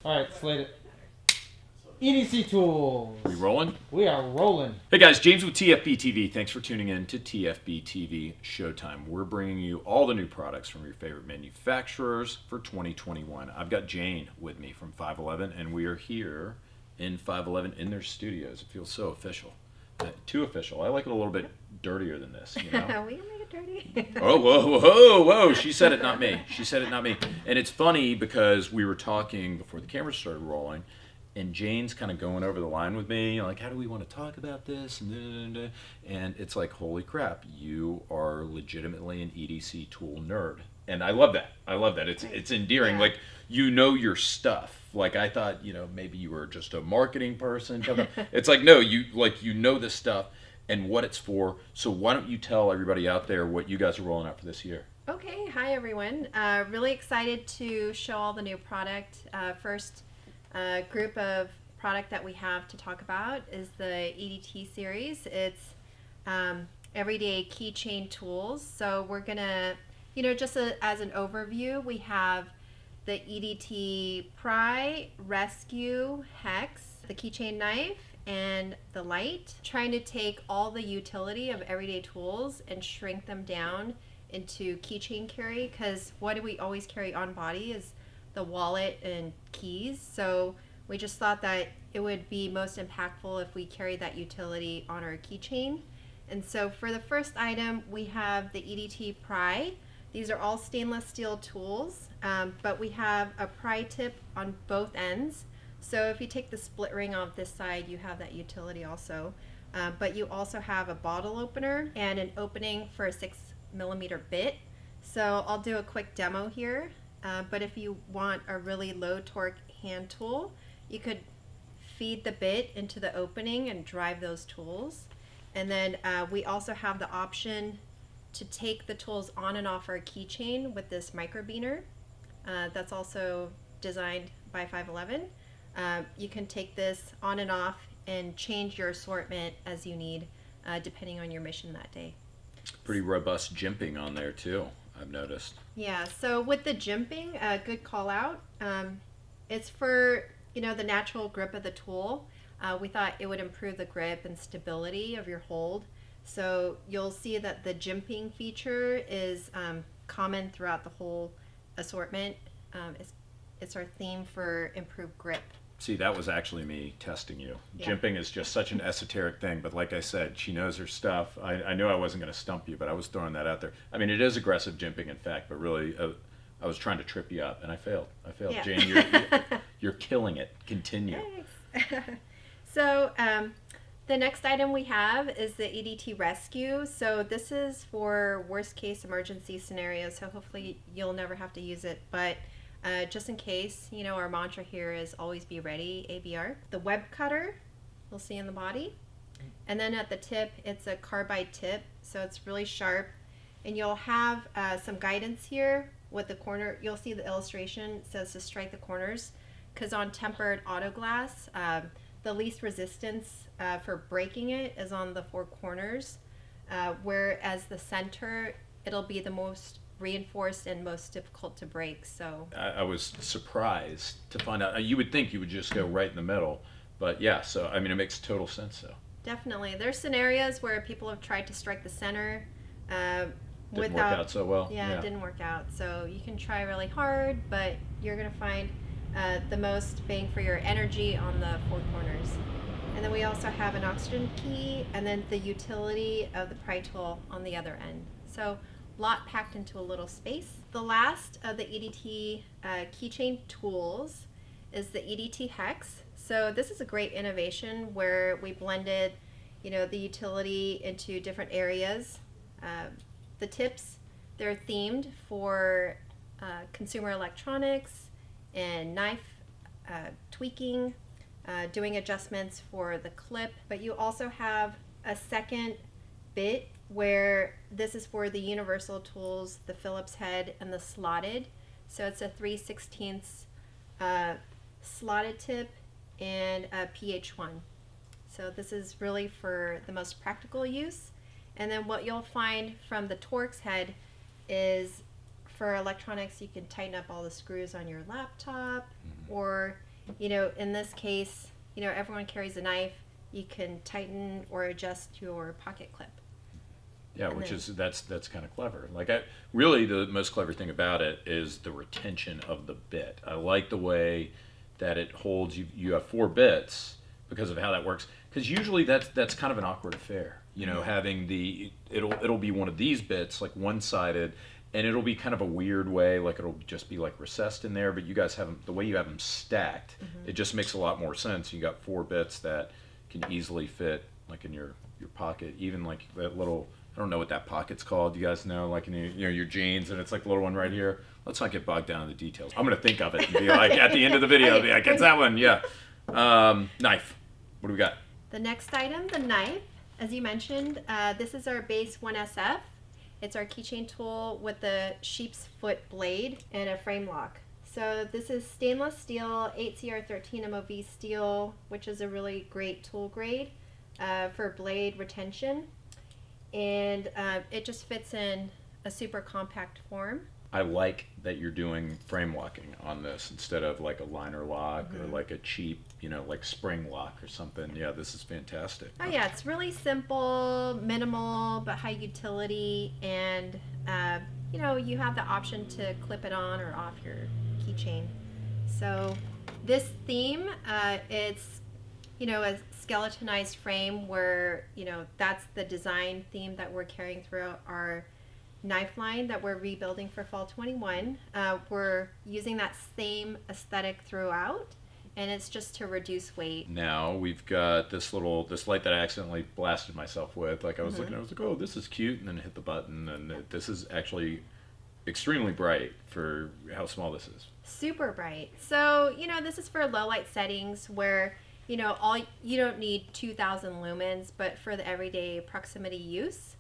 Alright, slate it. EDC Tools. We rolling? We are rolling. Hey guys, James with TFBTV. Thanks for tuning in to TFBTV Showtime. We're bringing you all the new products from your favorite manufacturers for 2021. I've got Jane with me from 511, and we are here in 511 in their studios. It feels so official. Too official. I like it a little bit dirtier than this, you know? We can make it dirty. Oh, whoa, whoa, whoa. She said it, not me. She said it, not me. And it's funny because we were talking before the camera started rolling, and Jane's kind of going over the line with me, you know, like, how do we want to talk about this? And it's like, holy crap, you are legitimately an EDC tool nerd. And I love that. I love that. It's endearing. Yeah. Like, you know your stuff. Like, I thought, you know, maybe you were just a marketing person. It's like, no, you know this stuff and what it's for. So why don't you tell everybody out there what you guys are rolling out for this year? Okay, hi everyone. Really excited to show all the new product. First group of product that we have to talk about is the EDT series. It's everyday keychain tools. So we're gonna, you know, just as an overview, we have the EDT Rescue Hex, the keychain knife, and the light. Trying to take all the utility of everyday tools and shrink them down into keychain carry, because what do we always carry on body is the wallet and keys. So we just thought that it would be most impactful if we carried that utility on our keychain. And so for the first item, we have the EDT Pry. These are all stainless steel tools, but we have a pry tip on both ends. So if you take the split ring off this side, you have that utility also. But you also have a bottle opener and an opening for a 6mm bit. So I'll do a quick demo here. But if you want a really low torque hand tool, you could feed the bit into the opening and drive those tools. And then we also have the option to take the tools on and off our keychain with this microbeener. That's also designed by 511. You can take this on and off and change your assortment as you need, depending on your mission that day. Pretty robust jimping on there too, I've noticed. Yeah, so with the jimping, a good call out. It's for, you know, the natural grip of the tool. We thought it would improve the grip and stability of your hold. So you'll see that the jimping feature is common throughout the whole assortment. It's our theme for improved grip. See, that was actually me testing you. Yeah. Jimping is just such an esoteric thing, but like I said, she knows her stuff. I knew I wasn't going to stump you, but I was throwing that out there. I mean, it is aggressive jimping, in fact, but really, I was trying to trip you up, and I failed. Yeah. Jane, you're killing it. Continue. Thanks. So the next item we have is the EDT Rescue. So this is for worst case emergency scenarios. So hopefully you'll never have to use it, but just in case, you know, our mantra here is always be ready, ABR. The web cutter, you'll see in the body. And then at the tip, it's a carbide tip, so it's really sharp. And you'll have some guidance here with the corner. You'll see the illustration. It says to strike the corners, because on tempered auto glass, the least resistance for breaking it is on the four corners, whereas the center, it'll be the most reinforced and most difficult to break. So I was surprised to find out. You would think you would just go right in the middle, but yeah, so I mean, it makes total sense though. definitely, there's scenarios where people have tried to strike the center Didn't work out so well. Yeah, it didn't work out. So you can try really hard, but you're going to find the most bang for your energy on the four corners. And then we also have an oxygen key, and then the utility of the pry tool on the other end. So a lot packed into a little space. The last of the EDT keychain tools is the EDT Hex. So this is a great innovation where we blended, you know, the utility into different areas. The tips, they're themed for consumer electronics and knife tweaking, doing adjustments for the clip, but you also have a second bit where this is for the universal tools, the Phillips head and the slotted. So it's a 3/16 slotted tip and a PH1. So this is really for the most practical use. And then what you'll find from the Torx head is for electronics, you can tighten up all the screws on your laptop, or in this case, everyone carries a knife. You can tighten or adjust your pocket clip. Yeah, that's kind of clever. Like, really the most clever thing about it is the retention of the bit. I like the way that it holds. You have 4 bits because of how that works. Because usually that's kind of an awkward affair. Having it'll be one of these bits, like one-sided, and it'll be kind of a weird way, like it'll just be like recessed in there. But you guys have them, the way you have them stacked, it just makes a lot more sense. You got 4 bits that can easily fit like in your pocket, even like that little. I don't know what that pocket's called. You guys know, like in your jeans, and it's like the little one right here. Let's not get bogged down in the details. I'm gonna think of it and be like at the end of the video, be like, it's that one, yeah. Knife. What do we got? The next item, the knife, as you mentioned, this is our base 1SF. It's our keychain tool with the sheep's foot blade and a frame lock. So this is stainless steel 8CR13 MOV steel, which is a really great tool grade for blade retention. And it just fits in a super compact form. I like that you're doing frame locking on this instead of like a liner lock or like a cheap, like spring lock or something. Yeah, this is fantastic. Oh yeah, it's really simple, minimal, but high utility, and you have the option to clip it on or off your keychain. So this theme, it's a skeletonized frame where, that's the design theme that we're carrying throughout our knife line that we're rebuilding for fall 21. We're using that same aesthetic throughout, and it's just to reduce weight. Now we've got this light that I accidentally blasted myself with. Like I was looking, I was like, oh, this is cute, and then hit the button, and this is actually extremely bright for how small this is. Super bright. So, this is for low light settings where you don't need 2,000 lumens, but for the everyday proximity use,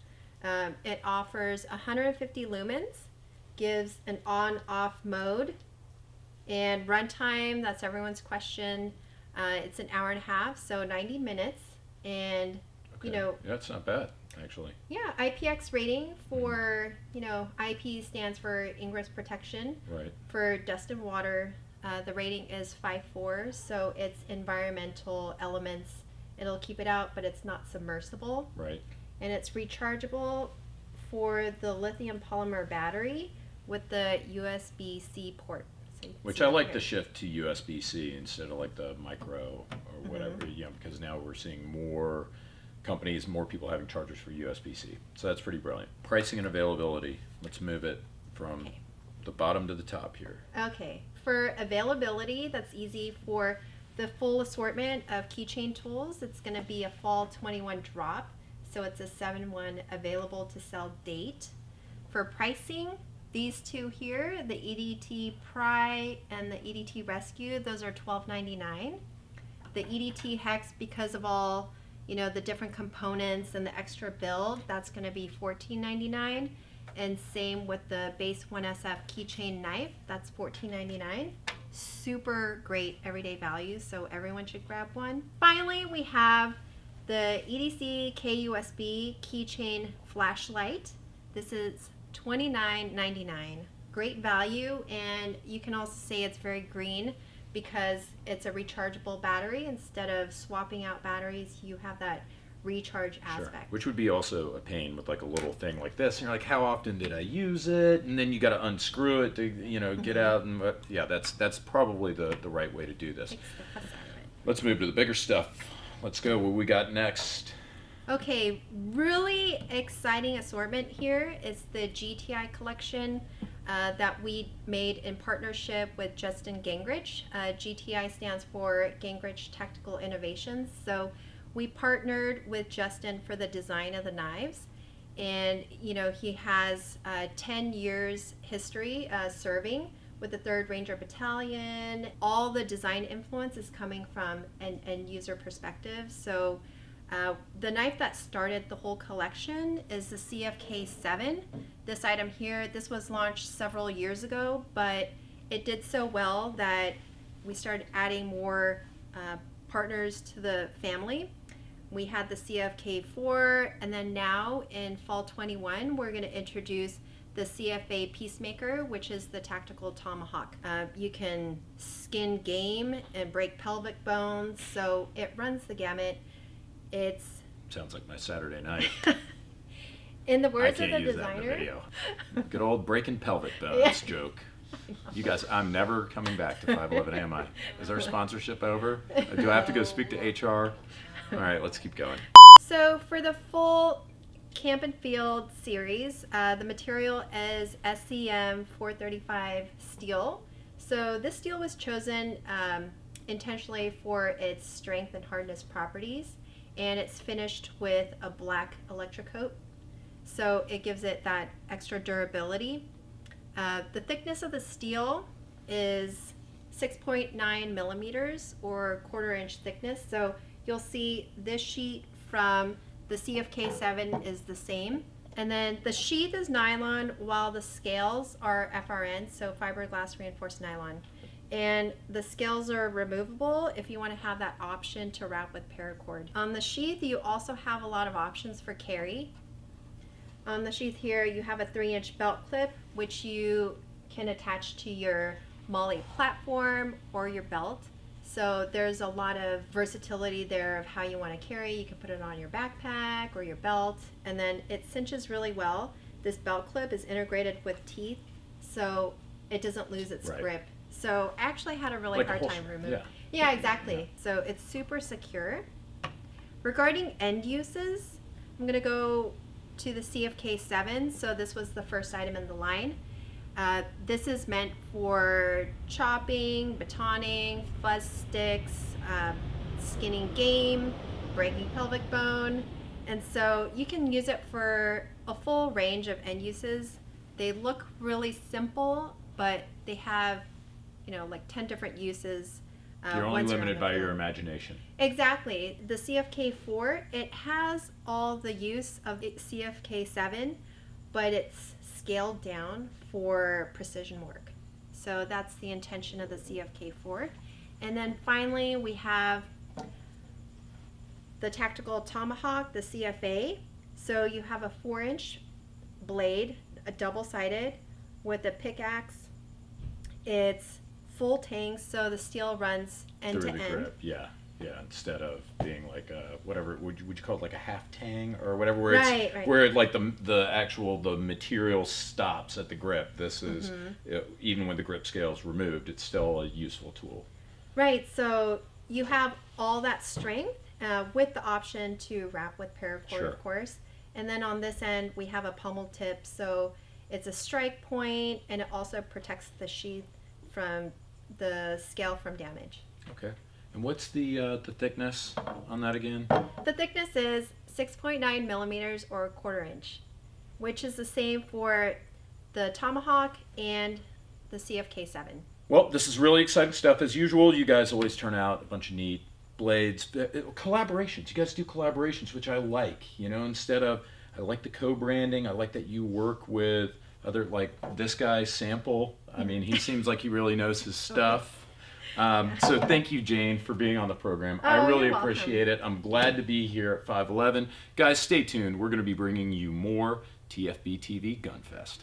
it offers 150 lumens, gives an on-off mode, and runtime, that's everyone's question. It's an hour and a half, so 90 minutes, and Yeah, it's not bad, actually. Yeah, IPX rating for, IP stands for ingress protection. Right. For dust and water, the rating is 5.4, so it's environmental elements. It'll keep it out, but it's not submersible. Right. And it's rechargeable for the lithium polymer battery with the USB-C port. So Which I like the shift to USB-C instead of like the micro or whatever, because now we're seeing more companies, more people having chargers for USB-C. So that's pretty brilliant. Pricing and availability. Let's move it from the bottom to the top here. Okay. For availability, that's easy. For the full assortment of keychain tools, it's going to be a fall 21 drop. So it's a 7/1 available to sell date. For pricing, these two here, the EDT Pry and the EDT Rescue, those are $12.99. The EDT Hex, because of all the different components and the extra build, that's going to be $14.99. And same with the base 1SF keychain knife, that's $14.99. Super great everyday value, so everyone should grab one. Finally, we have the EDC KUSB Keychain Flashlight. This is $29.99. Great value, and you can also say it's very green because it's a rechargeable battery. Instead of swapping out batteries, you have that recharge aspect. Which would be also a pain with like a little thing like this. And you're like, how often did I use it? And then you got to unscrew it to get out. And that's probably the right way to do this. Takes the fuss out of it. Let's move to the bigger stuff. Let's go. What we got next? Okay, really exciting assortment here. It's the GTI Collection that we made in partnership with Justin Gingrich. GTI stands for Gingrich Tactical Innovations. So we partnered with Justin for the design of the knives, and he has 10 years history serving with the 3rd Ranger Battalion. All the design influence is coming from an end user perspective. So the knife that started the whole collection is the CFK7. This item here, this was launched several years ago, but it did so well that we started adding more partners to the family. We had the CFK4, and then now in fall 21, we're going to introduce the CFA Peacemaker, which is the tactical tomahawk. You can skin game and break pelvic bones, so it runs the gamut. It's Sounds like my Saturday night. in the I words of can't the use that in the designer. video. Good old breaking pelvic bones Yeah. joke. You guys, I'm never coming back to 511, am I? Is our sponsorship over? Do I have to go speak to HR? All right, let's keep going. So for the full Camp and Field series, the material is SCM 435 steel. So this steel was chosen intentionally for its strength and hardness properties, and it's finished with a black electrocoat. So it gives it that extra durability. The thickness of the steel is 6.9 millimeters or 1/4 inch thickness. So you'll see this sheet from the CFK7 is the same. And then the sheath is nylon while the scales are FRN, so fiberglass reinforced nylon. And the scales are removable if you want to have that option to wrap with paracord. On the sheath, you also have a lot of options for carry. On the sheath here, you have a 3-inch belt clip, which you can attach to your MOLLE platform or your belt. So there's a lot of versatility there of how you want to carry. You can put it on your backpack or your belt, and then it cinches really well. This belt clip is integrated with teeth, so it doesn't lose its Right. grip. So I actually had a really Like a hard holster, time removing. yeah. Yeah, exactly. So it's super secure. Regarding end uses, I'm going to go to the CFK7. So this was the first item in the line. This is meant for chopping, batoning, fuzz sticks, skinning game, breaking pelvic bone. And so you can use it for a full range of end uses. They look really simple, but they have, like 10 different uses. You're only once limited in the by your field. imagination. Exactly. The CFK4, it has all the use of the CFK7, but it's scaled down for precision work. So that's the intention of the CFK4. And then finally, we have the tactical tomahawk, the CFA. So you have a 4-inch blade, a double-sided with a pickaxe. It's full tang, so the steel runs end Through to the end. grip, yeah. Instead of being like a whatever, would you call it like a half tang or whatever, where it's Right. where like the material stops at the grip. This is Mm-hmm. even when the grip scale is removed, it's still a useful tool. Right, so you have all that strength with the option to wrap with paracord, Sure. of course. And then on this end, we have a pommel tip, so it's a strike point, and it also protects the sheath from the scale from damage. Okay. And what's the thickness on that again? The thickness is 6.9 millimeters or 1/4 inch, which is the same for the tomahawk and the CFK7. Well, this is really exciting stuff. As usual, you guys always turn out a bunch of neat blades. Collaborations. You guys do collaborations, which I like. Instead of, I like the co-branding. I like that you work with other, like this guy, Sample. I mean, he seems like he really knows his stuff. So thank you, Jane, for being on the program. I really you're welcome. appreciate it. I'm glad to be here at 511. Guys, stay tuned. We're going to be bringing you more TFBTV Gunfest.